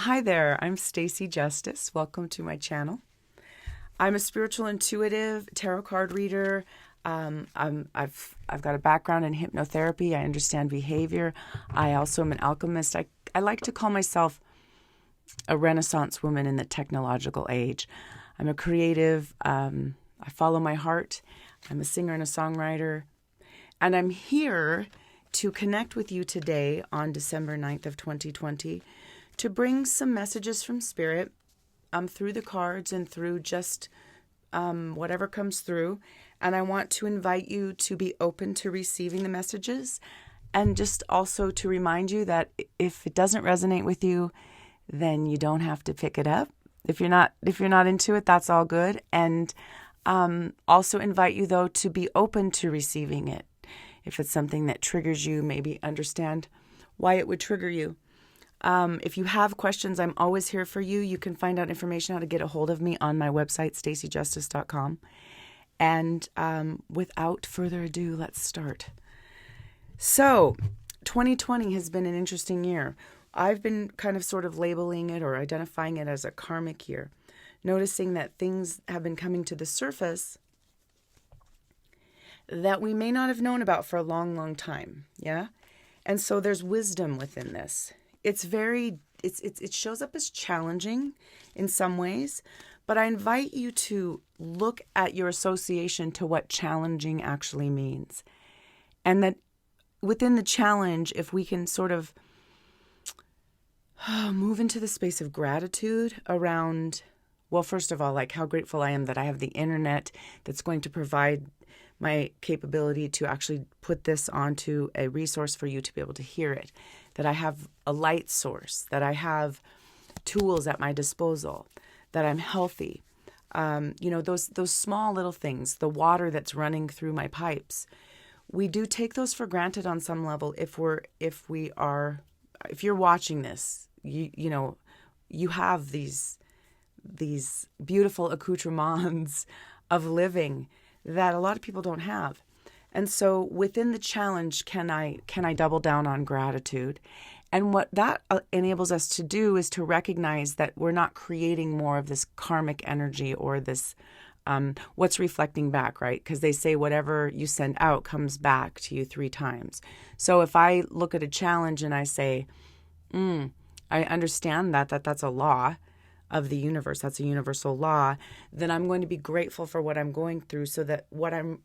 Hi there, I'm Stacey Justis. Welcome to my channel. I'm a spiritual intuitive, tarot card reader. I've got a background in hypnotherapy. I understand behavior. I also am an alchemist. I like to call myself a Renaissance woman in the technological age. I'm a creative. I follow my heart. I'm a singer and a songwriter. And I'm here to connect with you today on December 9th of 2020 to bring some messages from Spirit through the cards and through just whatever comes through. And I want to invite you to be open to receiving the messages, and just also to remind you that if it doesn't resonate with you, then you don't have to pick it up. If you're not into it, that's all good. And also invite you, though, to be open to receiving it. If it's something that triggers you, maybe understand why it would trigger you. If you have questions, I'm always here for you. You can find out information how to get a hold of me on my website, staceyjustis.com. And without further ado, let's start. So 2020 has been an interesting year. I've been kind of sort of labeling it or identifying it as a karmic year, noticing that things have been coming to the surface that we may not have known about for a long, long time. Yeah. And so there's wisdom within this. It shows up as challenging in some ways, but I invite you to look at your association to what challenging actually means. And that within the challenge, if we can sort of move into the space of gratitude around, well, first of all, like how grateful I am that I have the internet that's going to provide my capability to actually put this onto a resource for you to be able to hear it, that I have a light source, that I have tools at my disposal, that I'm healthy. Those small little things, the water that's running through my pipes, we do take those for granted on some level. If you're watching this, you have these beautiful accoutrements of living that a lot of people don't have. And so within the challenge, can I double down on gratitude? And what that enables us to do is to recognize that we're not creating more of this karmic energy or this what's reflecting back, right? Because they say whatever you send out comes back to you 3 times. So if I look at a challenge and I say, I understand that's a law of the universe, that's a universal law, then I'm going to be grateful for what I'm going through, so that what I'm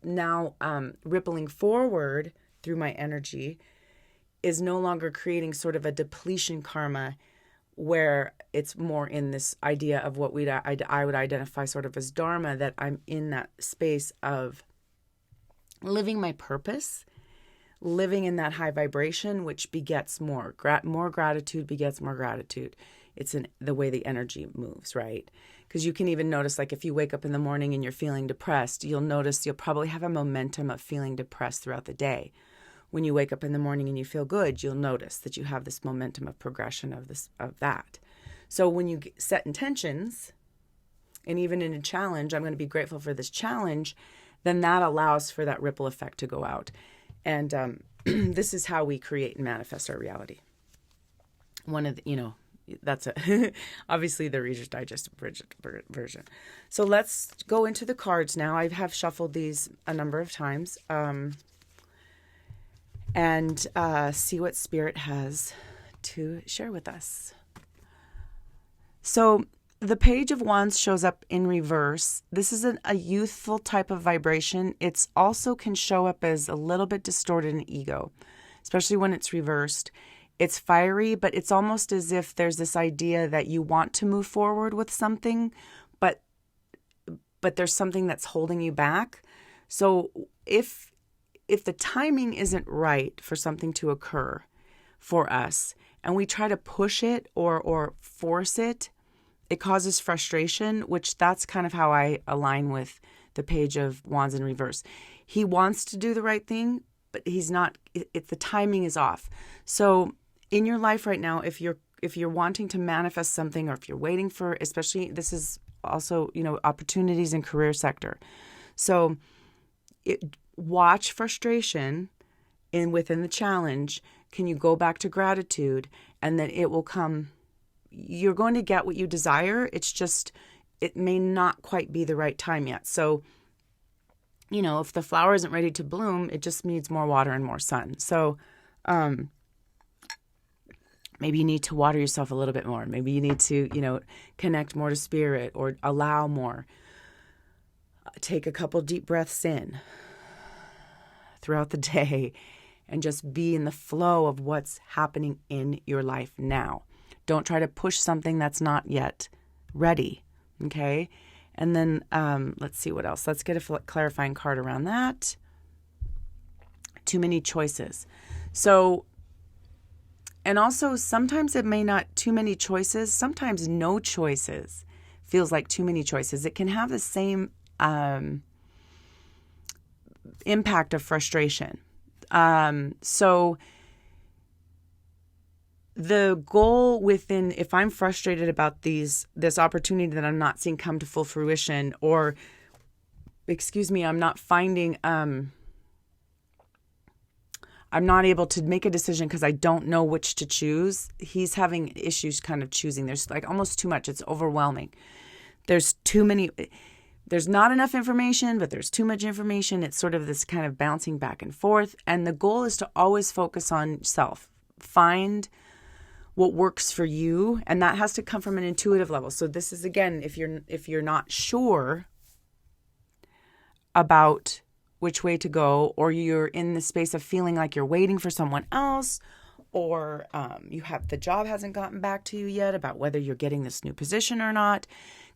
now rippling forward through my energy is no longer creating sort of a depletion karma, where it's more in this idea of what I would identify sort of as dharma, that I'm in that space of living my purpose, living in that high vibration, which begets more. More gratitude begets more gratitude. It's in the way the energy moves, right? Because you can even notice, like if you wake up in the morning and you're feeling depressed, you'll notice you'll probably have a momentum of feeling depressed throughout the day. When you wake up in the morning and you feel good, you'll notice that you have this momentum of progression of that. So when you set intentions, and even in a challenge, I'm going to be grateful for this challenge, then that allows for that ripple effect to go out. And this is how we create and manifest our reality. One of the, that's obviously the Reader's Digest version. So let's go into the cards now. I have shuffled these a number of times and see what Spirit has to share with us. So the Page of Wands shows up in reverse. This is a youthful type of vibration. It's also can show up as a little bit distorted in ego, especially when it's reversed. It's fiery, but it's almost as if there's this idea that you want to move forward with something, but there's something that's holding you back. So if the timing isn't right for something to occur for us, and we try to push it or force it, it causes frustration, which that's kind of how I align with the Page of Wands in reverse. He wants to do the right thing, but he's not. The timing is off. So in your life right now, if you're wanting to manifest something, or if you're waiting for, especially this is also opportunities in career sector. So watch frustration within the challenge. Can you go back to gratitude, and then it will come you're going to get what you desire. It's just, it may not quite be the right time yet. So, if the flower isn't ready to bloom, it just needs more water and more sun. So, maybe you need to water yourself a little bit more. Maybe you need to, connect more to spirit or allow more. Take a couple deep breaths in throughout the day and just be in the flow of what's happening in your life now. Don't try to push something that's not yet ready, okay? And then let's see what else. Let's get a clarifying card around that. Too many choices. So, and also sometimes it may not too many choices. Sometimes no choices feels like too many choices. It can have the same impact of frustration. So the goal within, if I'm frustrated about this opportunity that I'm not seeing come to full fruition, or, I'm not finding, I'm not able to make a decision because I don't know which to choose. He's having issues kind of choosing. There's like almost too much. It's overwhelming. There's not enough information, but there's too much information. It's sort of this kind of bouncing back and forth. And the goal is to always focus on self. Find what works for you. And that has to come from an intuitive level. So this is, again, if you're not sure about which way to go, or you're in the space of feeling like you're waiting for someone else, or the job hasn't gotten back to you yet about whether you're getting this new position or not,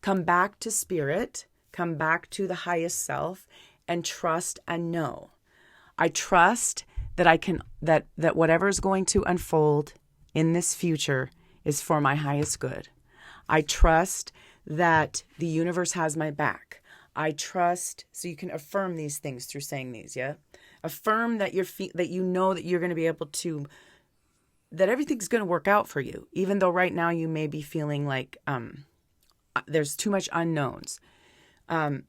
come back to spirit. Come back to the highest self and trust and know. I trust that that whatever is going to unfold in this future is for my highest good. I trust that the universe has my back. I trust, so you can affirm these things through saying these, yeah? Affirm that that you know that you're going to be able to, that everything's going to work out for you, even though right now you may be feeling like there's too much unknowns. And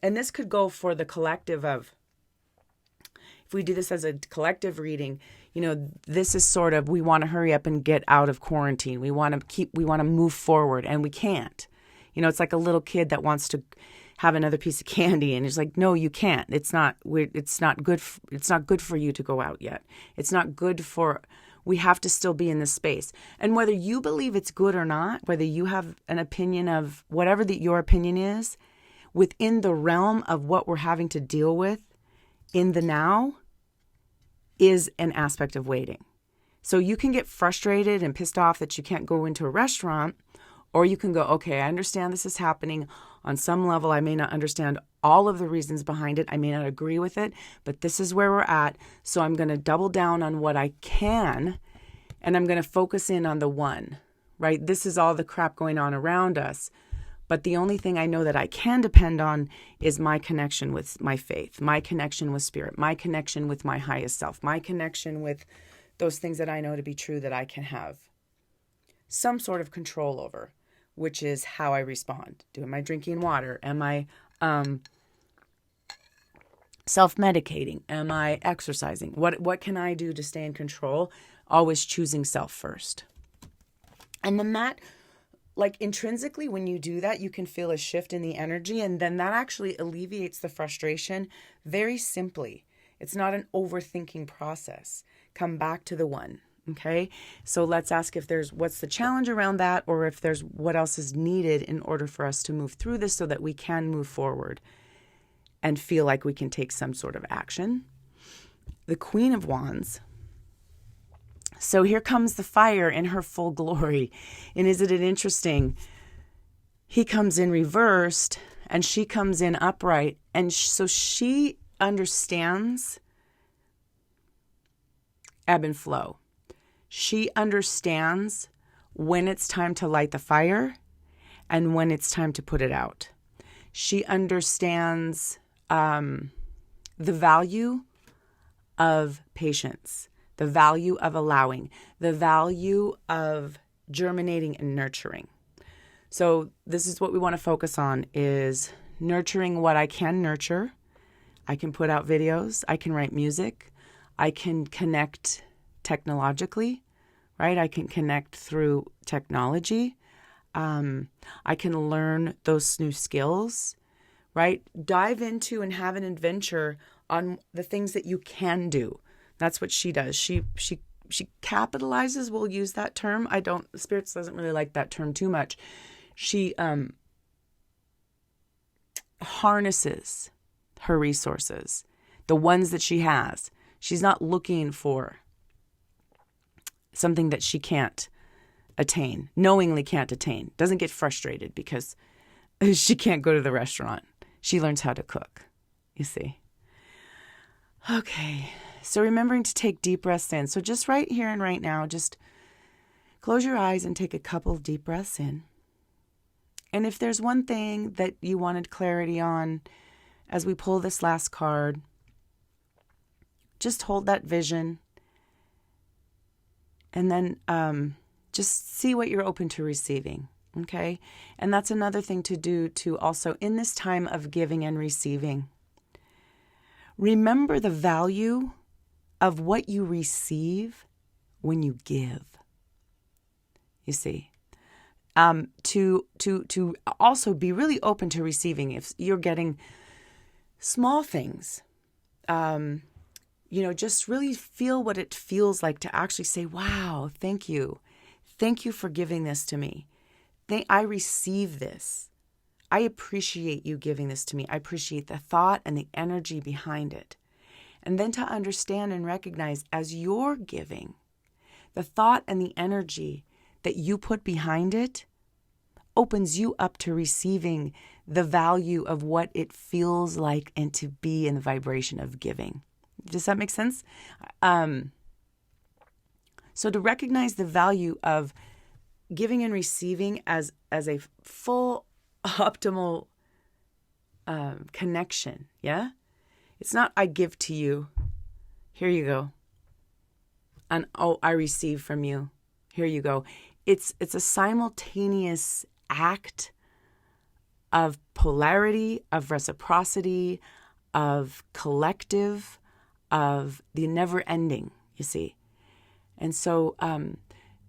this could go for the collective of, if we do this as a collective reading, this is sort of, we want to hurry up and get out of quarantine. We want to move forward, and we can't. It's like a little kid that wants to have another piece of candy, and it's like, no, you can't. It's not good. It's not good for you to go out yet. It's not good for, we have to still be in this space. And whether you believe it's good or not, whether you have an opinion of whatever your opinion is, within the realm of what we're having to deal with in the now is an aspect of waiting. So you can get frustrated and pissed off that you can't go into a restaurant, or you can go, okay, I understand this is happening on some level. I may not understand all of the reasons behind it. I may not agree with it, but this is where we're at. So I'm going to double down on what I can, and I'm going to focus in on the one, right? This is all the crap going on around us. But the only thing I know that I can depend on is my connection with my faith, my connection with spirit, my connection with my highest self, my connection with those things that I know to be true that I can have some sort of control over, which is how I respond. Am I drinking water? Am I self-medicating? Am I exercising? What can I do to stay in control? Always choosing self first. And then that, like intrinsically, when you do that, you can feel a shift in the energy, and then that actually alleviates the frustration very simply. It's not an overthinking process. Come back to the one, okay? So let's ask if what's the challenge around that, or if there's what else is needed in order for us to move through this so that we can move forward and feel like we can take some sort of action. The Queen of Wands. So here comes the fire in her full glory. And isn't it interesting? He comes in reversed and she comes in upright. And so she understands ebb and flow. She understands when it's time to light the fire and when it's time to put it out. She understands the value of patience, the value of allowing, the value of germinating and nurturing. So this is what we want to focus on, is nurturing what I can nurture. I can put out videos. I can write music. I can connect technologically right? I can connect through technology. I can learn those new skills, right? Dive into and have an adventure on the things that you can do. That's what she does. She capitalizes, we'll use that term. Spirits doesn't really like that term too much. She harnesses her resources, the ones that she has. She's not looking for something that she can't attain, knowingly can't attain. Doesn't get frustrated because she can't go to the restaurant. She learns how to cook, you see. Okay, so remembering to take deep breaths in. So just right here and right now, just close your eyes and take a couple of deep breaths in. And if there's one thing that you wanted clarity on as we pull this last card, just hold that vision and then just see what you're open to receiving, okay? And that's another thing to do too also in this time of giving and receiving. Remember the value of what you receive when you give. You see, to also be really open to receiving. If you're getting small things, just really feel what it feels like to actually say, wow, thank you. Thank you for giving this to me. I receive this. I appreciate you giving this to me. I appreciate the thought and the energy behind it. And then to understand and recognize as you're giving, the thought and the energy that you put behind it opens you up to receiving the value of what it feels like and to be in the vibration of giving. Does that make sense? So to recognize the value of giving and receiving as a full optimal connection, yeah? It's not I give to you, here you go. And I receive from you, here you go. It's a simultaneous act of polarity, of reciprocity, of collective, of the never ending, you see. And so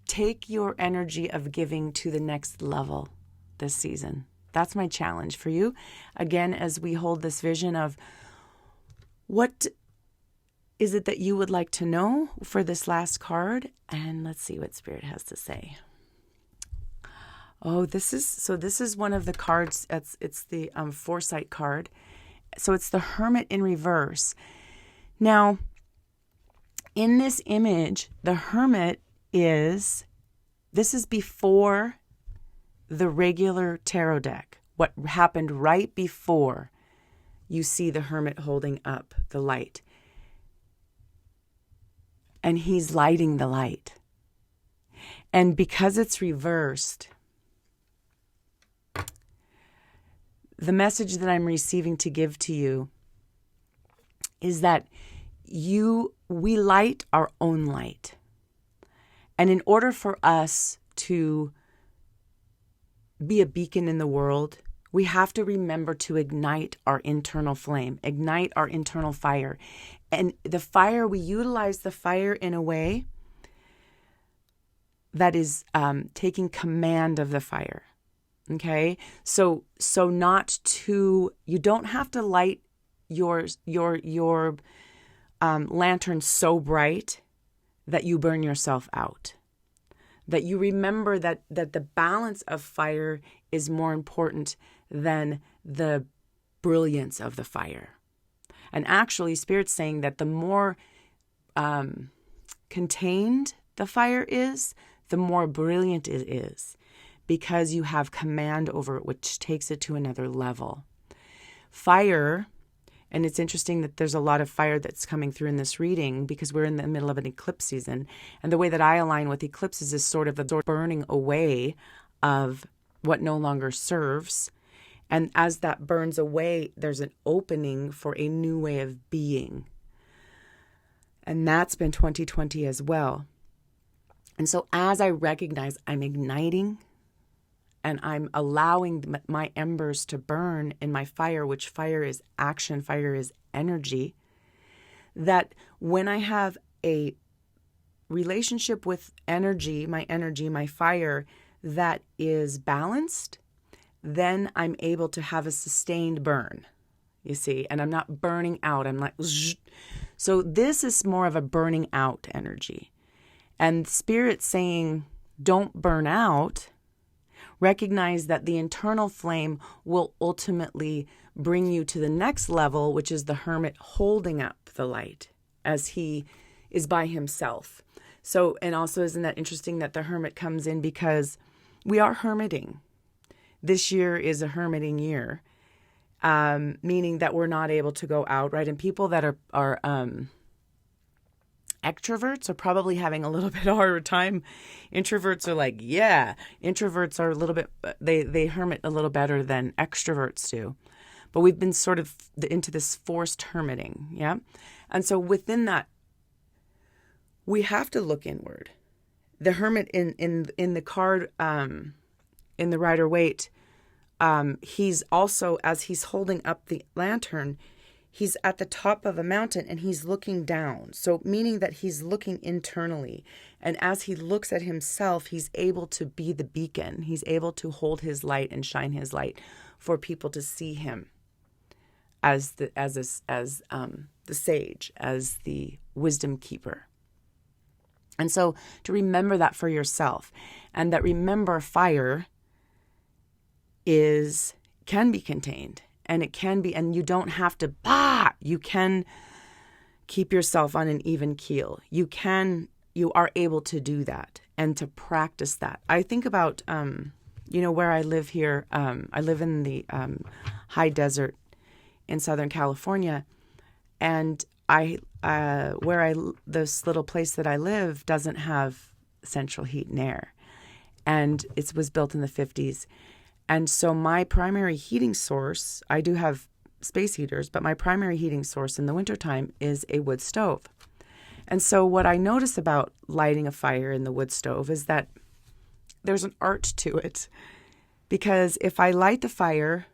take your energy of giving to the next level this season. That's my challenge for you. Again, as we hold this vision of what is it that you would like to know for this last card? And let's see what Spirit has to say. Oh, this is one of the cards. It's the Foresight card. So it's the Hermit in reverse. Now, in this image, the Hermit this is before the regular tarot deck. What happened right before you see the Hermit holding up the light. And he's lighting the light. And because it's reversed, the message that I'm receiving to give to you is that we light our own light. And in order for us to be a beacon in the world, we have to remember to ignite our internal flame, ignite our internal fire. And the fire, we utilize the fire in a way that is taking command of the fire. Okay? So not to, you don't have to light your lantern so bright that you burn yourself out. That you remember that the balance of fire is more important than the brilliance of the fire. And actually, Spirit's saying that the more contained the fire is, the more brilliant it is, because you have command over it, which takes it to another level. Fire, and it's interesting that there's a lot of fire that's coming through in this reading because we're in the middle of an eclipse season. And the way that I align with eclipses is sort of the burning away of what no longer serves. And as that burns away, there's an opening for a new way of being. And that's been 2020 as well. And so as I recognize I'm igniting and I'm allowing my embers to burn in my fire, which fire is action, fire is energy, that when I have a relationship with energy, my fire, that is balanced, then I'm able to have a sustained burn, you see, and I'm not burning out. I'm like, zzz. So this is more of a burning out energy. And Spirit saying, don't burn out. Recognize that the internal flame will ultimately bring you to the next level, which is the hermit holding up the light as he is by himself. So, and also, isn't that interesting that the hermit comes in because we are hermiting. This year is a hermiting year, meaning that we're not able to go out, right? And people that are extroverts are probably having a little bit harder time. Introverts are like, yeah, introverts are a little bit, they hermit a little better than extroverts do. But we've been sort of into this forced hermiting, yeah? And so within that, we have to look inward. The hermit in the card, in the Rider-Waite, he's also, as he's holding up the lantern, he's at the top of a mountain and he's looking down. So meaning that he's looking internally. And as he looks at himself, he's able to be the beacon. He's able to hold his light and shine his light for people to see him as the sage, as the wisdom keeper. And so to remember that for yourself, and that remember fire can be contained, and it can be, and you don't have to, you can keep yourself on an even keel. You are able to do that and to practice that. I think about, where I live here. I live in the high desert in Southern California, and this little place that I live doesn't have central heat and air, and it was built in the 50s. And so my primary heating source, I do have space heaters, but my primary heating source in the wintertime is a wood stove. And so what I notice about lighting a fire in the wood stove is that there's an art to it. Because if I light the fire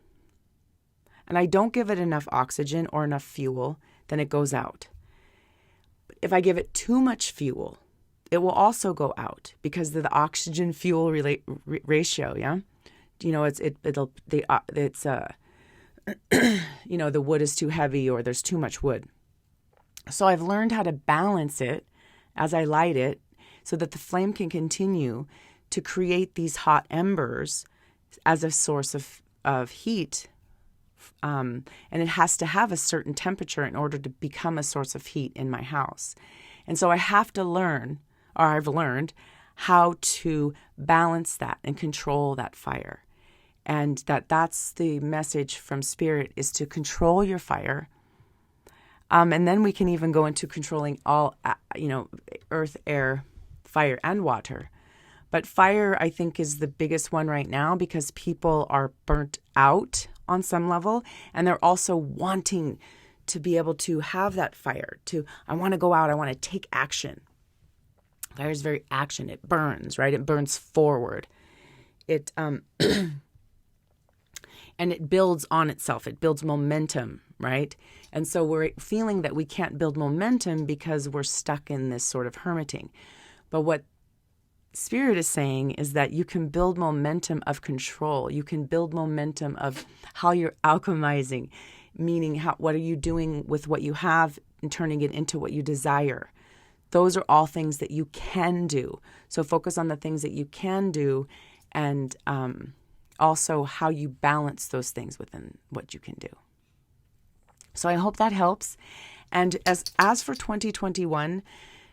and I don't give it enough oxygen or enough fuel, then it goes out. But if I give it too much fuel, it will also go out because of the oxygen fuel ratio, yeah? The wood is too heavy or there's too much wood. So I've learned how to balance it as I light it so that the flame can continue to create these hot embers as a source of heat. And it has to have a certain temperature in order to become a source of heat in my house. And so I have to learn, or I've learned, how to balance that and control that fire. And that's the message from Spirit, is to control your fire. And then we can even go into controlling all, earth, air, fire, and water. But fire, I think, is the biggest one right now because people are burnt out on some level. And they're also wanting to be able to have that fire. I want to go out. I want to take action. Fire is very action. It burns, right? It burns forward. It and it builds on itself. It builds momentum, right? And so we're feeling that we can't build momentum because we're stuck in this sort of hermiting. But what Spirit is saying is that you can build momentum of control. You can build momentum of how you're alchemizing, meaning what are you doing with what you have and turning it into what you desire. Those are all things that you can do. So focus on the things that you can do, and also how you balance those things within what you can do. So I hope that helps. And as for 2021,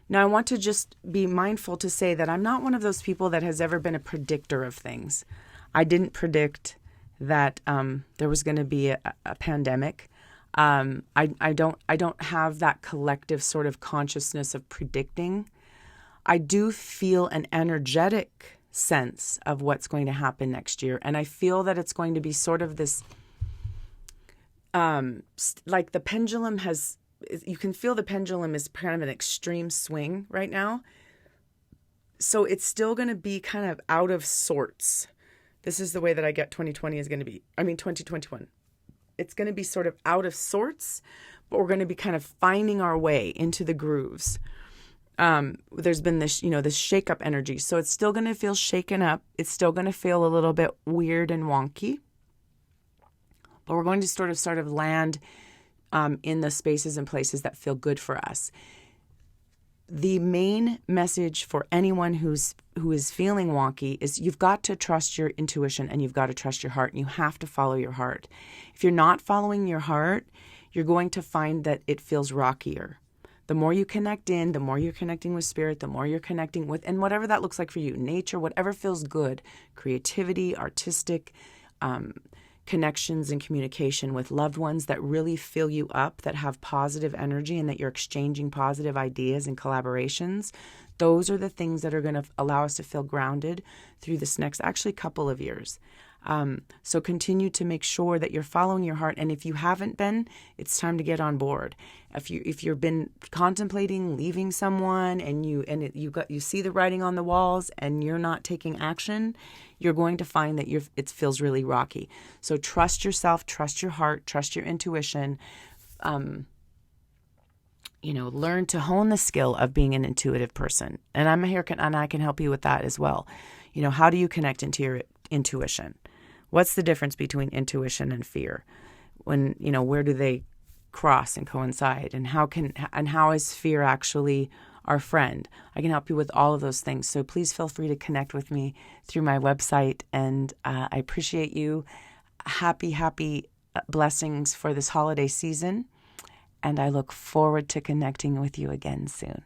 now I want to just be mindful to say that I'm not one of those people that has ever been a predictor of things. I didn't predict that there was going to be a pandemic. I don't have that collective sort of consciousness of predicting. I do feel an energetic sense of what's going to happen next year. And I feel that it's going to be sort of this, like the pendulum you can feel the pendulum is kind of an extreme swing right now. So it's still going to be kind of out of sorts. This is the way that I get 2021. It's going to be sort of out of sorts, but we're going to be kind of finding our way into the grooves. there's been this, this shake up energy. So it's still going to feel shaken up. It's still going to feel a little bit weird and wonky. But we're going to sort of land in the spaces and places that feel good for us. The main message for anyone who is feeling wonky is you've got to trust your intuition and you've got to trust your heart, and you have to follow your heart. If you're not following your heart, you're going to find that it feels rockier. The more you connect in, the more you're connecting with spirit, the more you're connecting with, and whatever that looks like for you, nature, whatever feels good, creativity, artistic, connections and communication with loved ones that really fill you up, that have positive energy, and that you're exchanging positive ideas and collaborations. Those are the things that are going to allow us to feel grounded through this next actually couple of years. So continue to make sure that you're following your heart. And if you haven't been, it's time to get on board. If you've been contemplating leaving someone and you see the writing on the walls and you're not taking action, you're going to find that it feels really rocky. So trust yourself, trust your heart, trust your intuition. Learn to hone the skill of being an intuitive person. And I'm here and I can help you with that as well. How do you connect into your intuition? What's the difference between intuition and fear? Where do they cross and coincide? And how is fear actually our friend? I can help you with all of those things. So please feel free to connect with me through my website. And I appreciate you. Happy blessings for this holiday season. And I look forward to connecting with you again soon.